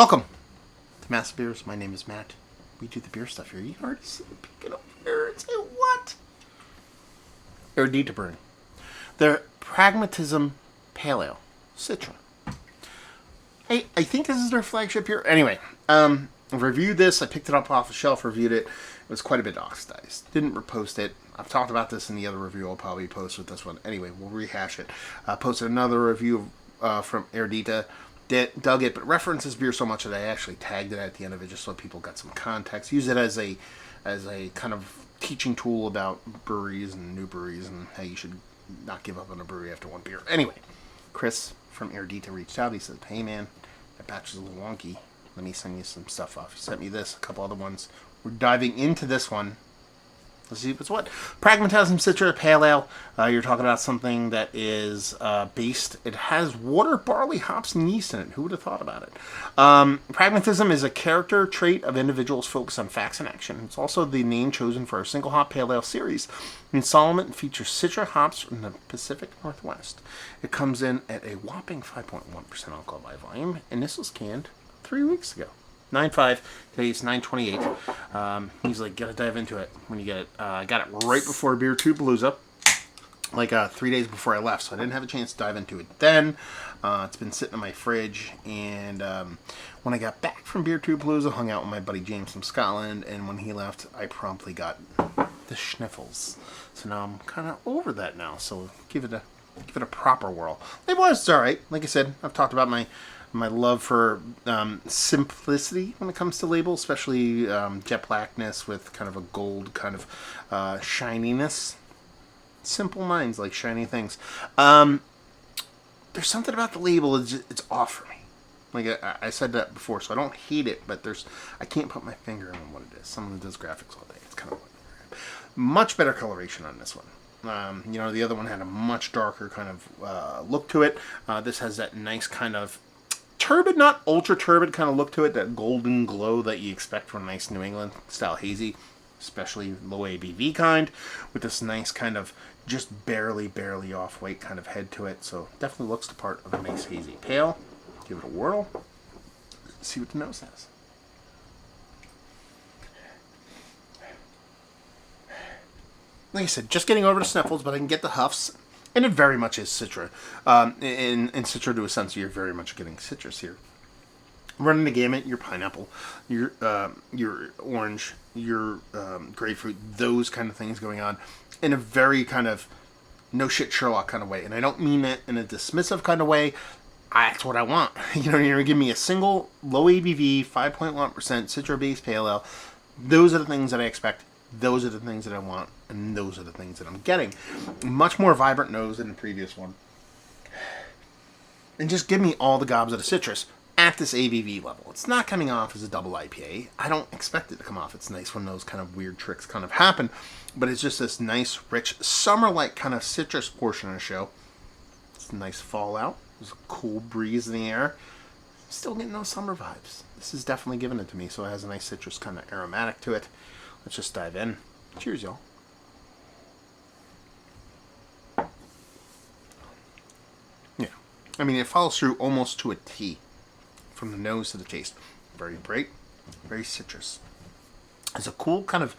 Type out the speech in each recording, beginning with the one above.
Welcome to Massive Beers. My name is Matt. We do the beer stuff here. You can already see me picking up here. It's a what? Eredità Brewing. Their Pragmatism Pale Ale. Citra. Hey, I think this is their flagship here. Anyway, I reviewed this. I picked it up off the shelf, reviewed it. It was quite a bit oxidized. Didn't repost it. I've talked about this in the other review. I'll probably post with this one. Anyway, we'll rehash it. I posted another review from Eredità. Dug it, but referenced this beer so much that I actually tagged it at the end of it just so people got some context. Use it as a kind of teaching tool about breweries and new breweries and how you should not give up on a brewery after one beer. Anyway, Chris from Eredità reached out. He said, "Hey man, that batch is a little wonky. Let me send you some stuff off." He sent me this, a couple other ones. We're diving into this one. Let's see if it's what. Pragmatism Citra Pale Ale. You're talking about something that is based. It has water, barley, hops, and yeast in it. Who would have thought about it? Pragmatism is a character trait of individuals focused on facts and action. It's also the name chosen for our single hop pale ale series. In Solomon, features Citra hops from the Pacific Northwest. It comes in at a whopping 5.1% alcohol by volume, and this was canned 3 weeks ago. 9.5. Today's 9.28. He's like, gotta dive into it when you get it. I got it right before Beer 2 Palooza, like 3 days before I left, so I didn't have a chance to dive into it then. It's been sitting in my fridge, and when I got back from Beer 2 Palooza, hung out with my buddy James from Scotland, and when he left, I promptly got the schniffles. So now I'm kind of over that now, so give it a proper whirl. Label-wise, it's alright. Like I said, I've talked about my love for simplicity when it comes to labels, especially jet blackness with kind of a gold kind of shininess. Simple minds like shiny things. There's something about the label, it's off for me. Like I said that before, so I don't hate it, but I can't put my finger on what it is. Someone does graphics all day. It's kind of much better coloration on this one. The other one had a much darker kind of look to it. This has that nice kind of turbid, not ultra turbid kind of look to it, that golden glow that you expect from a nice New England style hazy, especially low ABV kind, with this nice kind of just barely off white kind of head to it. So definitely looks the part of a nice hazy pale. Give it a whirl. See what the nose has. Like I said, just getting over the sniffles, but I can get the huffs. And it very much is Citra. In Citra, to a sense, you're very much getting citrus here. Running the gamut, your pineapple, your orange, your grapefruit, those kind of things going on in a very kind of no shit Sherlock kind of way. And I don't mean it in a dismissive kind of way. That's what I want. You're going to give me a single low ABV, 5.1% Citra-based pale ale. Those are the things that I expect. Those are the things that I want, and those are the things that I'm getting. Much more vibrant nose than the previous one. And just give me all the gobs of the citrus at this ABV level. It's not coming off as a double IPA. I don't expect it to come off. It's nice when those kind of weird tricks kind of happen, but it's just this nice, rich, summer-like kind of citrus portion of the show. It's a nice fallout. There's a cool breeze in the air. Still getting those summer vibes. This is definitely giving it to me, so it has a nice citrus kind of aromatic to it. Let's just dive in. Cheers, y'all. Yeah. I mean, it follows through almost to a T. From the nose to the taste. Very bright. Very citrus. There's a cool kind of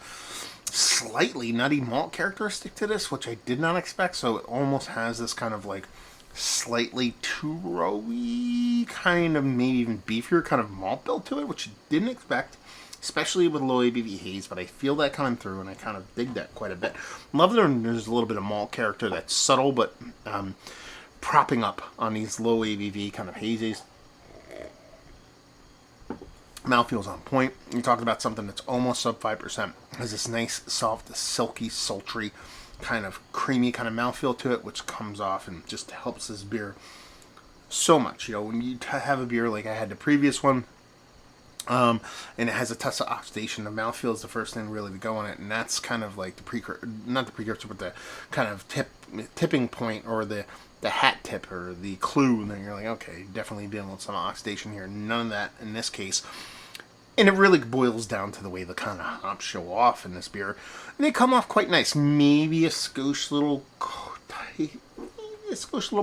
slightly nutty malt characteristic to this, which I did not expect. So it almost has this kind of like slightly two-rowy, kind of maybe even beefier kind of malt build to it, which I didn't expect. Especially with low ABV haze, but I feel that coming through, and I kind of dig that quite a bit. Love that there's a little bit of malt character that's subtle, but propping up on these low ABV kind of hazies. Mouthfeel's on point. You're talking about something that's almost sub 5%. Has this nice, soft, silky, sultry, kind of creamy kind of mouthfeel to it, which comes off and just helps this beer so much. When you have a beer like I had the previous one, and it has a touch of oxidation. The mouthfeel is the first thing really to go on it, and that's kind of like the precursor, not the precursor, but the kind of tipping point, or the hat tip, or the clue. And then you're like, okay, definitely dealing with some oxidation here. None of that in this case. And it really boils down to the way the kind of hops show off in this beer. And they come off quite nice. Maybe a skosh little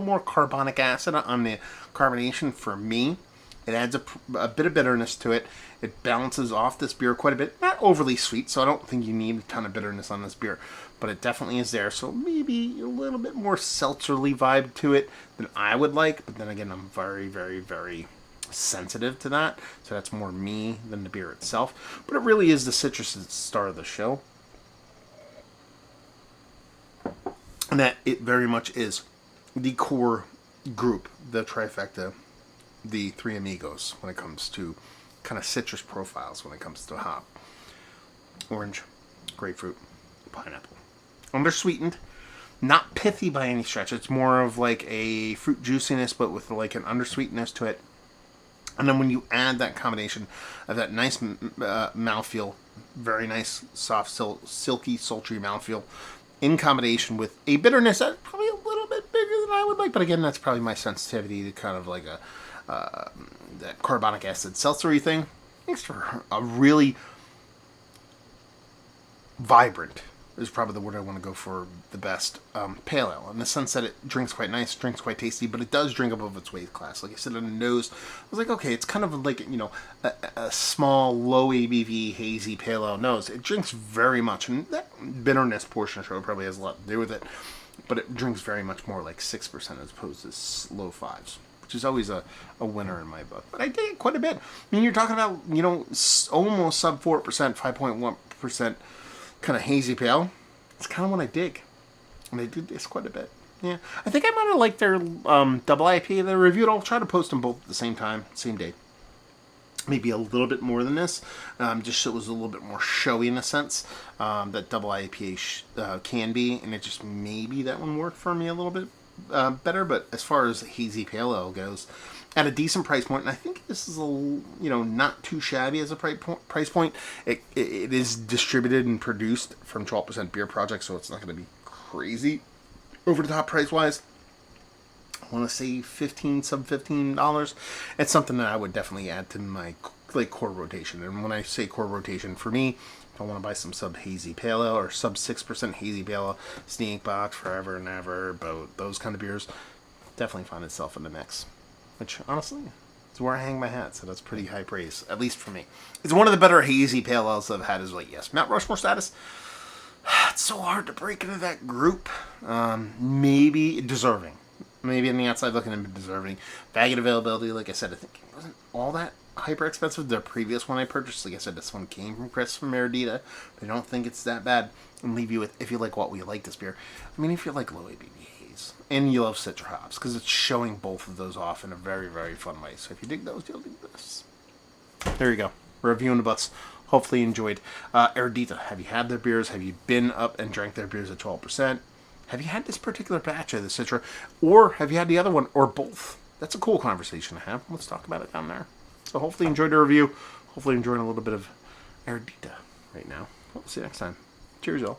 more carbonic acid on the carbonation for me. It adds a bit of bitterness to it. It balances off this beer quite a bit. Not overly sweet, so I don't think you need a ton of bitterness on this beer. But it definitely is there, so maybe a little bit more seltzerly vibe to it than I would like. But then again, I'm very, very, very sensitive to that. So that's more me than the beer itself. But it really is the citrus that's the star of the show. And that it very much is the core group, the trifecta, the three amigos when it comes to kind of citrus profiles when it comes to hop. Orange, grapefruit, pineapple. Undersweetened, not pithy by any stretch. It's more of like a fruit juiciness, but with like an undersweetness to it. And then when you add that combination of that nice mouthfeel, very nice, soft, silky, sultry mouthfeel, in combination with a bitterness that's probably a little bit bigger than I would like. But again, that's probably my sensitivity to kind of like that carbonic acid seltzery thing. Makes for a really vibrant, is probably the word I want to go for the best, pale ale, in the sense that it drinks quite nice, drinks quite tasty, but it does drink above its weight class. Like I said, on the nose, I was like, okay, it's kind of like, a small, low ABV, hazy pale ale nose. It drinks very much, and that bitterness portion of the show probably has a lot to do with it, but it drinks very much more like 6% as opposed to low 5s. Which is always a winner in my book. But I dig it quite a bit. I mean, you're talking about, almost sub 4%, 5.1% kind of hazy pale. It's kind of what I dig. And I do this quite a bit. Yeah. I think I might have liked their double IPA that I reviewed. I'll try to post them both at the same time, same day. Maybe a little bit more than this. Just so it was a little bit more showy in a sense. That double IPA can be. And it just maybe that one worked for me a little bit better. But as far as hazy pale ale goes, at a decent price point, and I think this is not too shabby as a price point. It is distributed and produced from 12% Beer Project, so it's not going to be crazy over the top price wise. I want to say sub $15. It's something that I would definitely add to my core rotation. And when I say core rotation, for me, if I want to buy some sub hazy pale ale or sub 6% hazy pale ale, Sneak Box, Forever and Ever, both those kind of beers, definitely find itself in the mix. Which, honestly, is where I hang my hat, so that's pretty high praise, at least for me. It's one of the better hazy pale ales I've had, yes, Mount Rushmore status. It's so hard to break into that group. Maybe deserving. Maybe on the outside looking in, deserving. Bag and availability, like I said, I think it wasn't all that hyper expensive. The previous one I purchased, like I said, this one came from Chris from Eredità. I don't think it's that bad. And leave you with, if you like what we like this beer. I mean, if you like low ABV. And you love Citra hops, because it's showing both of those off in a very, very fun way. So if you dig those, you'll dig this. There you go. Reviewing the butts. Hopefully you enjoyed. Eredità, have you had their beers? Have you been up and drank their beers at 12%? Have you had this particular batch of the Citra? Or have you had the other one? Or both? That's a cool conversation to have. Let's talk about it down there. So hopefully you enjoyed the review. Hopefully you're enjoying a little bit of Eredità right now. We'll see you next time. Cheers, y'all.